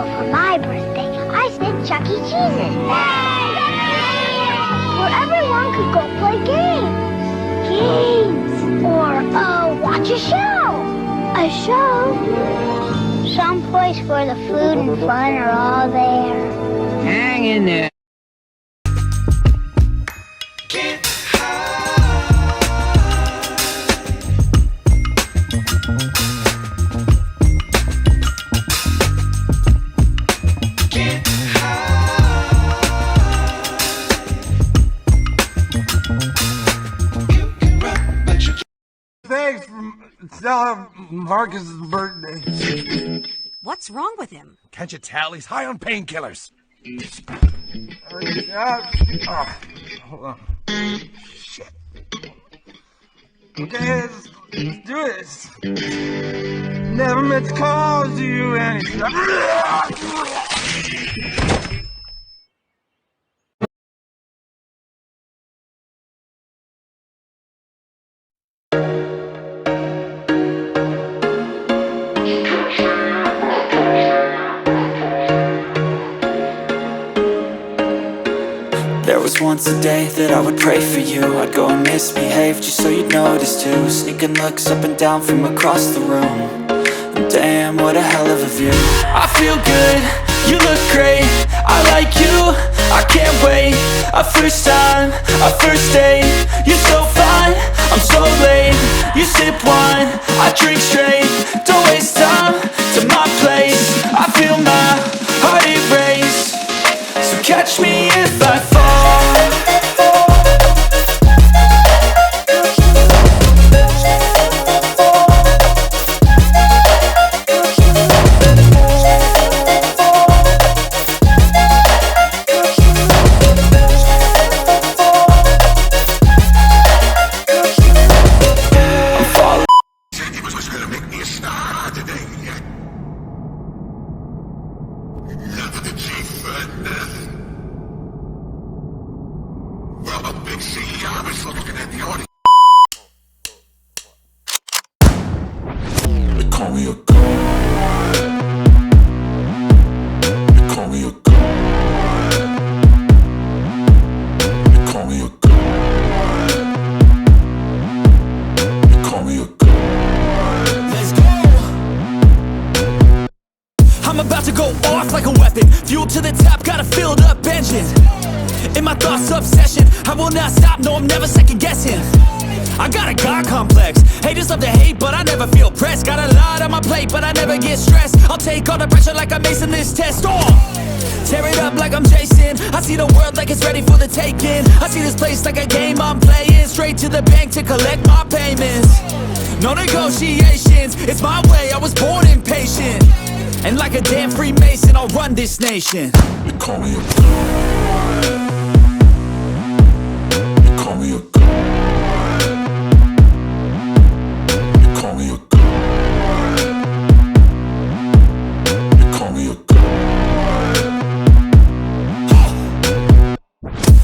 for my birthday, I said Chuck E. Cheese's. Where everyone could go play games. Games. Or, watch a show. A show? Someplace where the food and fun are all there. Hang in there. Thanks for telling Marcus's birthday. What's wrong with him? Can't you tell? He's high on painkillers. Hold on. Shit. Okay, let's do this. Never meant to cause you any trouble. There was once a day that I would pray for you. I'd go and misbehave just so you'd notice too. Sneaking looks up and down from across the room. And damn, what a hell of a view. I feel good, you look great, I like you, I can't wait. A first time, a first date. You're so fine, I'm so late. You sip wine, I drink straight. Don't waste time to my place. I feel my heart erase. So catch me if I fall. They call me a god. They call me a god. They call me a god. They call me a god. Let's go! I'm about to go off like a weapon. Fuel to the top, got a filled up engine. In my thoughts, obsession, I will not stop, no, I'm never second guessing. I got a God complex, haters love to hate, but I never feel pressed. Got a lot on my plate, but I never get stressed. I'll take all the pressure like I'm acing this test. Tear it up like I'm Jason. I see the world like it's ready for the taking. I see this place like a game I'm playing. Straight to the bank to collect my payments. No negotiations, it's my way, I was born impatient. And like a damn Freemason, I'll run this nation. They call me a god. They call me a god. They call me a god. They call me a god.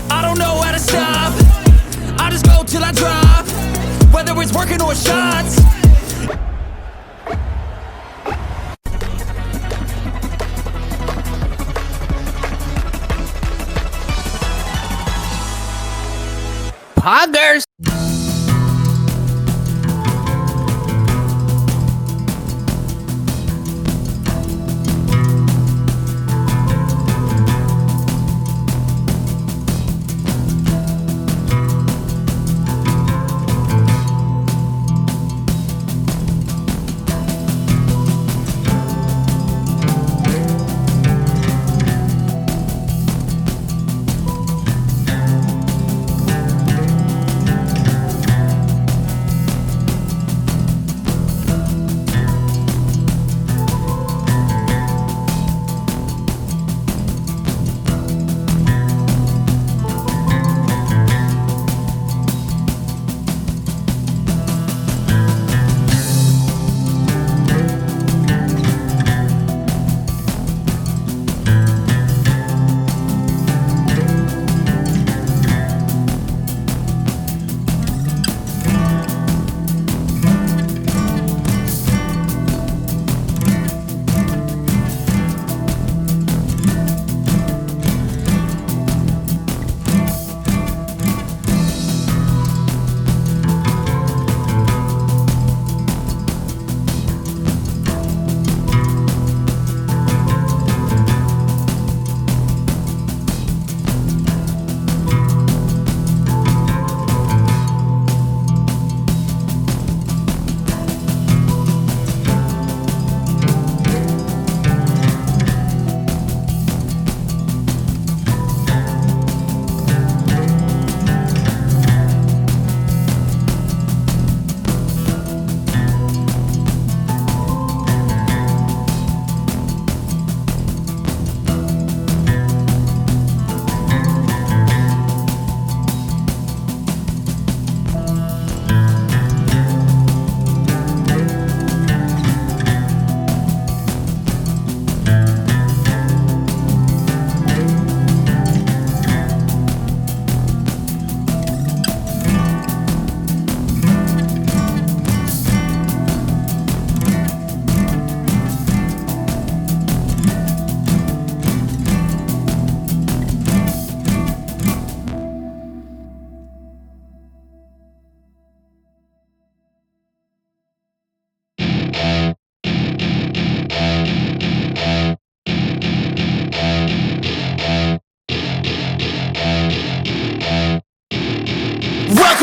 I don't know how to stop, I just go till I drop. Whether it's working or shots. Poggers!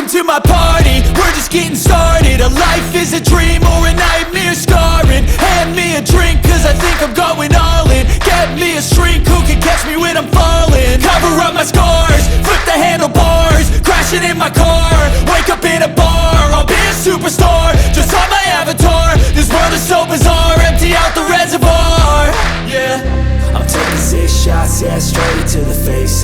Welcome to my party, we're just getting started. A life is a dream or a nightmare scarring. Hand me a drink cause I think I'm going all in. Get me a shrink who can catch me when I'm falling. Cover up my scars, flip the handlebars. Crashing in my car, wake up in a bar. I'll be a superstar, just on my avatar. This world is so bizarre, empty out the reservoir. Yeah, I'm taking 6 shots, yeah, straight to the face.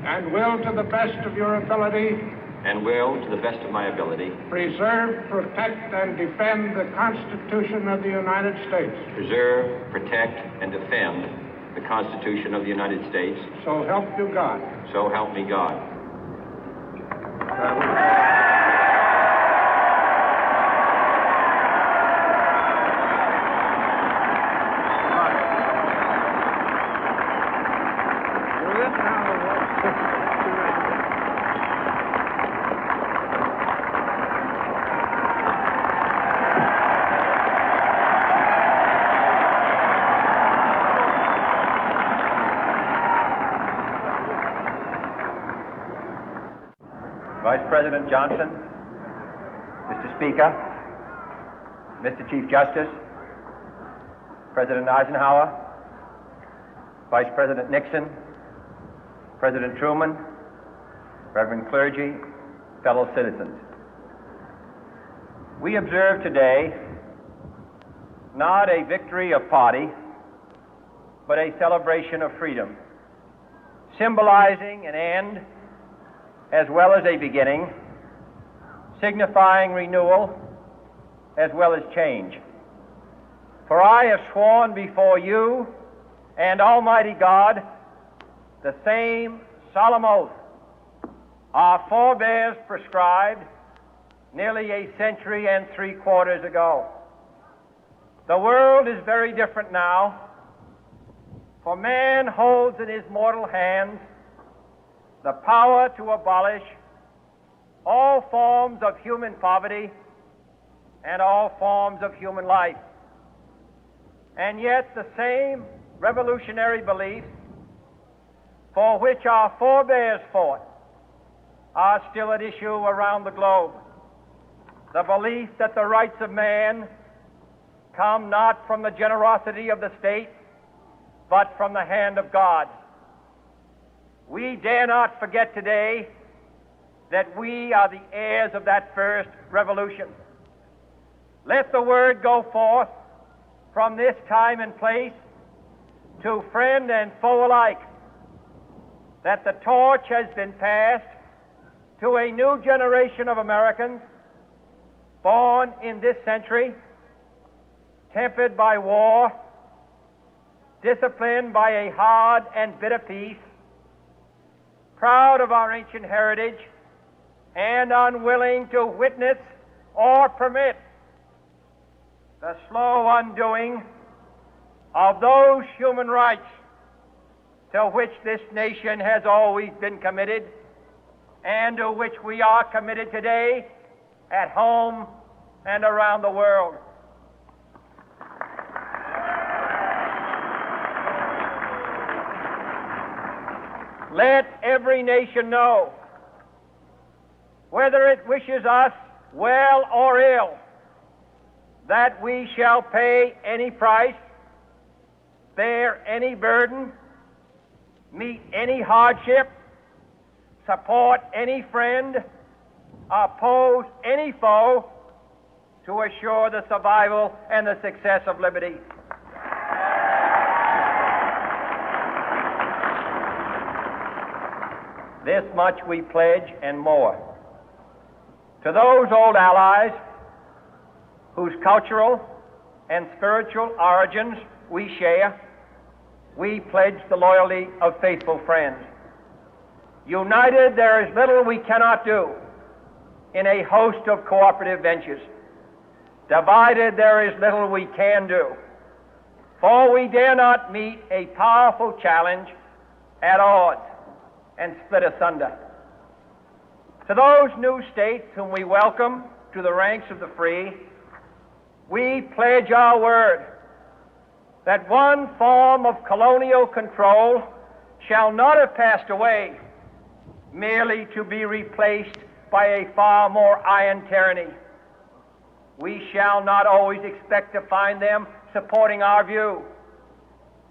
And will, to the best of your ability, and will, to the best of my ability, preserve, protect, and defend the Constitution of the United States. Preserve, protect, and defend the Constitution of the United States. So help you God. So help me God. Vice President Johnson, Mr. Speaker, Mr. Chief Justice, President Eisenhower, Vice President Nixon, President Truman, Reverend clergy, fellow citizens. We observe today not a victory of party, but a celebration of freedom, symbolizing an end as well as a beginning, signifying renewal as well as change. For I have sworn before you and Almighty God the same solemn oath our forebears prescribed nearly a century and 3/4 ago. The world is very different now, for man holds in his mortal hands the power to abolish all forms of human poverty and all forms of human life. And yet the same revolutionary beliefs for which our forebears fought are still at issue around the globe. The belief that the rights of man come not from the generosity of the state, but from the hand of God. We dare not forget today that we are the heirs of that first revolution. Let the word go forth from this time and place to friend and foe alike that the torch has been passed to a new generation of Americans born in this century, tempered by war, disciplined by a hard and bitter peace, proud of our ancient heritage, and unwilling to witness or permit the slow undoing of those human rights to which this nation has always been committed and to which we are committed today at home and around the world. Let every nation know, whether it wishes us well or ill, that we shall pay any price, bear any burden, meet any hardship, support any friend, oppose any foe to assure the survival and the success of liberty. This much we pledge and more. To those old allies whose cultural and spiritual origins we share, we pledge the loyalty of faithful friends. United, there is little we cannot do in a host of cooperative ventures. Divided, there is little we can do, for we dare not meet a powerful challenge at odds and split asunder. To those new states whom we welcome to the ranks of the free, we pledge our word that one form of colonial control shall not have passed away, merely to be replaced by a far more iron tyranny. We shall not always expect to find them supporting our view,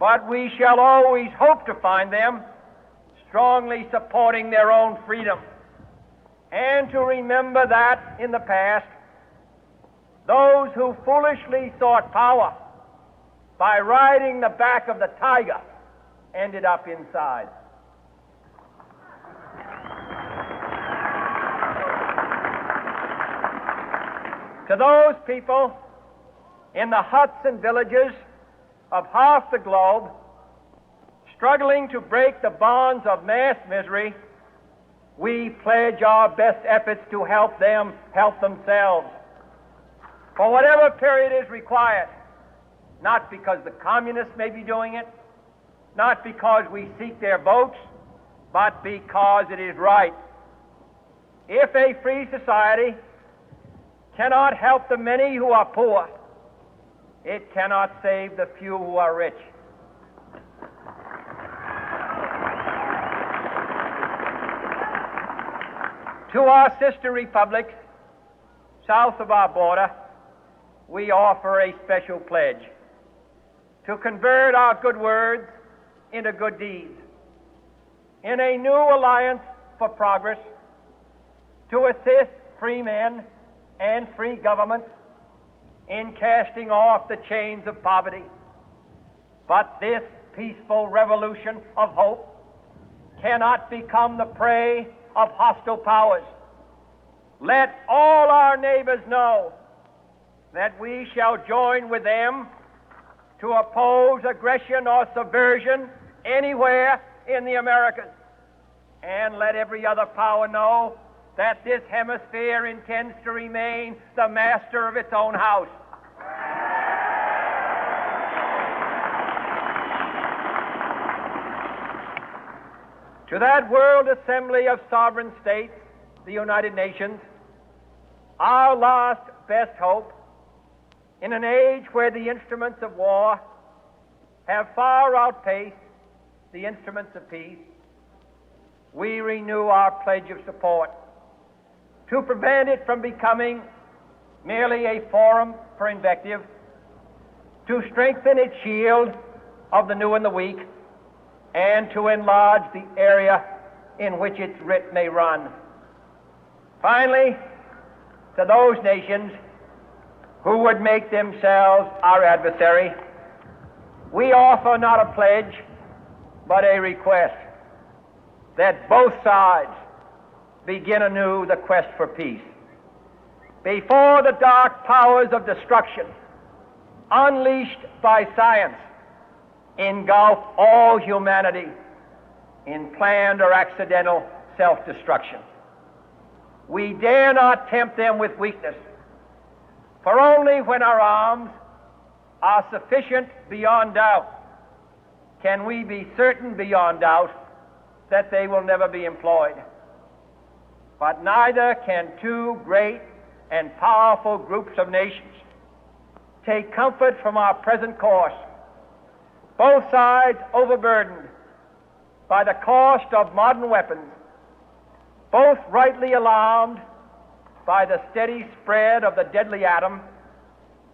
but we shall always hope to find them strongly supporting their own freedom, and to remember that in the past, those who foolishly sought power by riding the back of the tiger ended up inside. To those people in the huts and villages of half the globe struggling to break the bonds of mass misery, we pledge our best efforts to help them help themselves for whatever period is required, not because the communists may be doing it, not because we seek their votes, but because it is right. If a free society cannot help the many who are poor, it cannot save the few who are rich. To our sister republics south of our border, we offer a special pledge to convert our good words into good deeds, in a new alliance for progress, to assist free men and free governments in casting off the chains of poverty. But this peaceful revolution of hope cannot become the prey of hostile powers. Let all our neighbors know that we shall join with them to oppose aggression or subversion anywhere in the Americas. And let every other power know that this hemisphere intends to remain the master of its own house. To that World Assembly of Sovereign States, the United Nations, our last best hope, in an age where the instruments of war have far outpaced the instruments of peace, we renew our pledge of support to prevent it from becoming merely a forum for invective, to strengthen its shield of the new and the weak, and to enlarge the area in which its writ may run. Finally, to those nations who would make themselves our adversary, we offer not a pledge, but a request that both sides begin anew the quest for peace. Before the dark powers of destruction, unleashed by science, engulf all humanity in planned or accidental self-destruction, we dare not tempt them with weakness, for only when our arms are sufficient beyond doubt can we be certain beyond doubt that they will never be employed. But neither can two great and powerful groups of nations take comfort from our present course, both sides overburdened by the cost of modern weapons, both rightly alarmed by the steady spread of the deadly atom,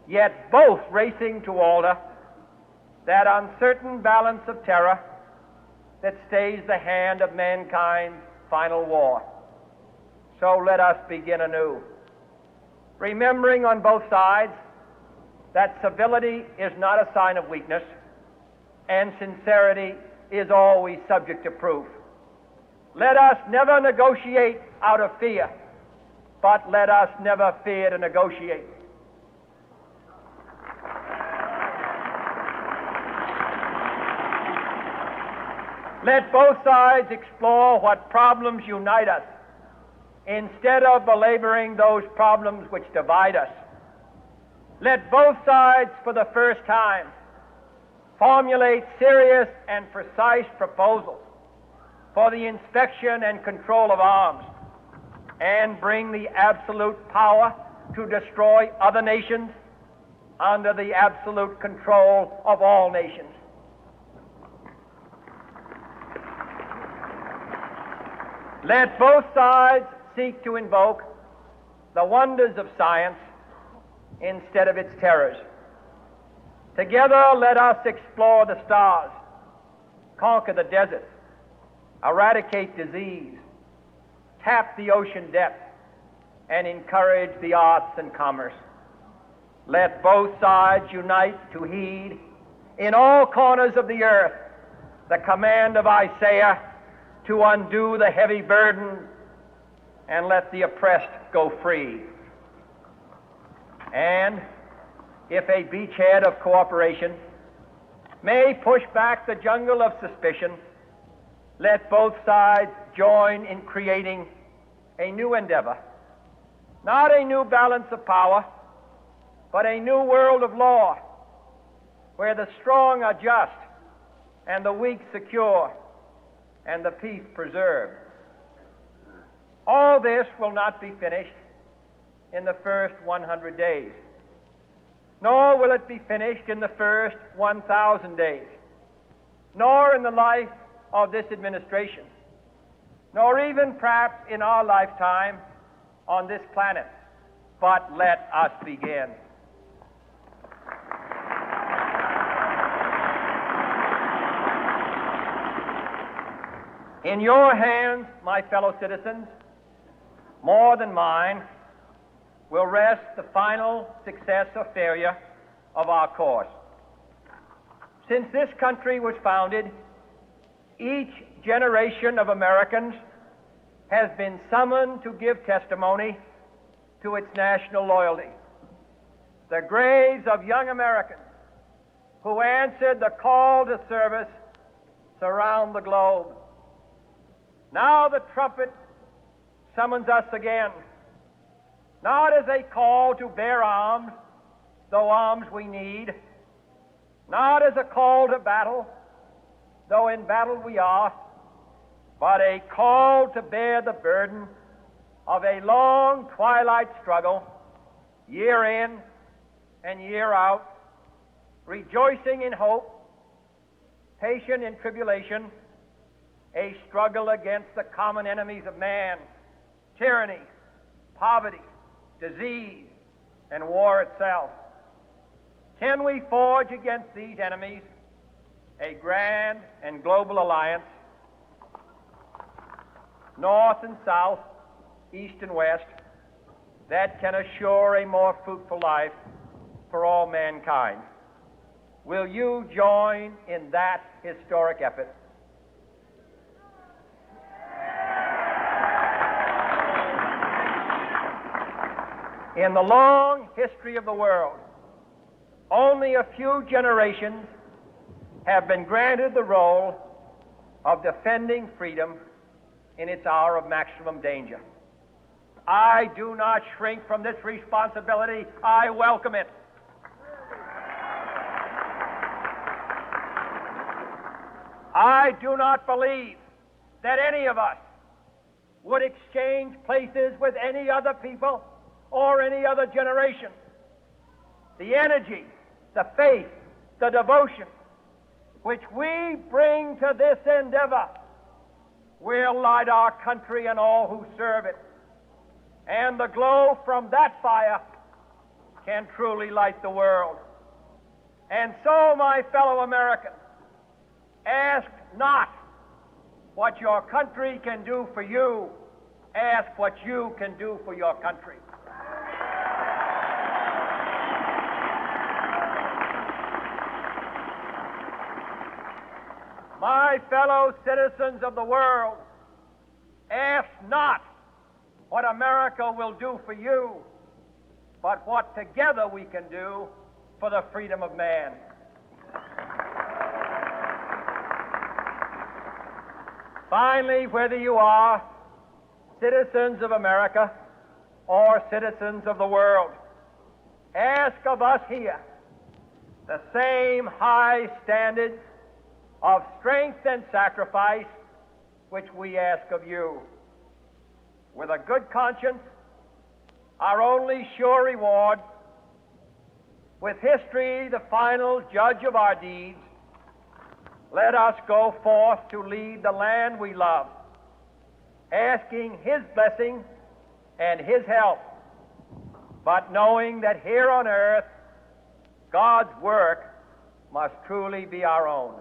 yet both racing to alter that uncertain balance of terror that stays the hand of mankind's final war. So let us begin anew, remembering on both sides that civility is not a sign of weakness, and sincerity is always subject to proof. Let us never negotiate out of fear, but let us never fear to negotiate. Let both sides explore what problems unite us instead of belaboring those problems which divide us. Let both sides, for the first time, formulate serious and precise proposals for the inspection and control of arms and bring the absolute power to destroy other nations under the absolute control of all nations. Let both sides seek to invoke the wonders of science instead of its terrors. Together, let us explore the stars, conquer the deserts, eradicate disease, tap the ocean depths, and encourage the arts and commerce. Let both sides unite to heed in all corners of the earth the command of Isaiah to undo the heavy burden and let the oppressed go free. And if a beachhead of cooperation may push back the jungle of suspicion, let both sides join in creating a new endeavor, not a new balance of power, but a new world of law, where the strong are just and the weak secure and the peace preserved. All this will not be finished in the first 100 days, nor will it be finished in the first 1,000 days, nor in the life of this administration, nor even perhaps in our lifetime on this planet. But let us begin. In your hands, my fellow citizens, more than mine, will rest the final success or failure of our course. Since this country was founded, each generation of Americans has been summoned to give testimony to its national loyalty. The graves of young Americans who answered the call to service surround the globe. Now the trumpet summons us again, not as a call to bear arms, though arms we need, not as a call to battle, though in battle we are, but a call to bear the burden of a long twilight struggle, year in and year out, rejoicing in hope, patient in tribulation, a struggle against the common enemies of man, tyranny, poverty, disease, and war itself. Can we forge against these enemies a grand and global alliance, north and south, east and west, that can assure a more fruitful life for all mankind? Will you join in that historic effort? In the long history of the world, only a few generations have been granted the role of defending freedom in its hour of maximum danger. I do not shrink from this responsibility. I welcome it. I do not believe that any of us would exchange places with any other people or any other generation. The energy, the faith, the devotion which we bring to this endeavor will light our country and all who serve it. And the glow from that fire can truly light the world. And so, my fellow Americans, ask not what your country can do for you, ask what you can do for your country. My fellow citizens of the world, ask not what America will do for you, but what together we can do for the freedom of man. Finally, whether you are citizens of America or citizens of the world, ask of us here the same high standards of strength and sacrifice which we ask of you. With a good conscience, our only sure reward, with history the final judge of our deeds, let us go forth to lead the land we love, asking His blessing and His help, but knowing that here on earth, God's work must truly be our own.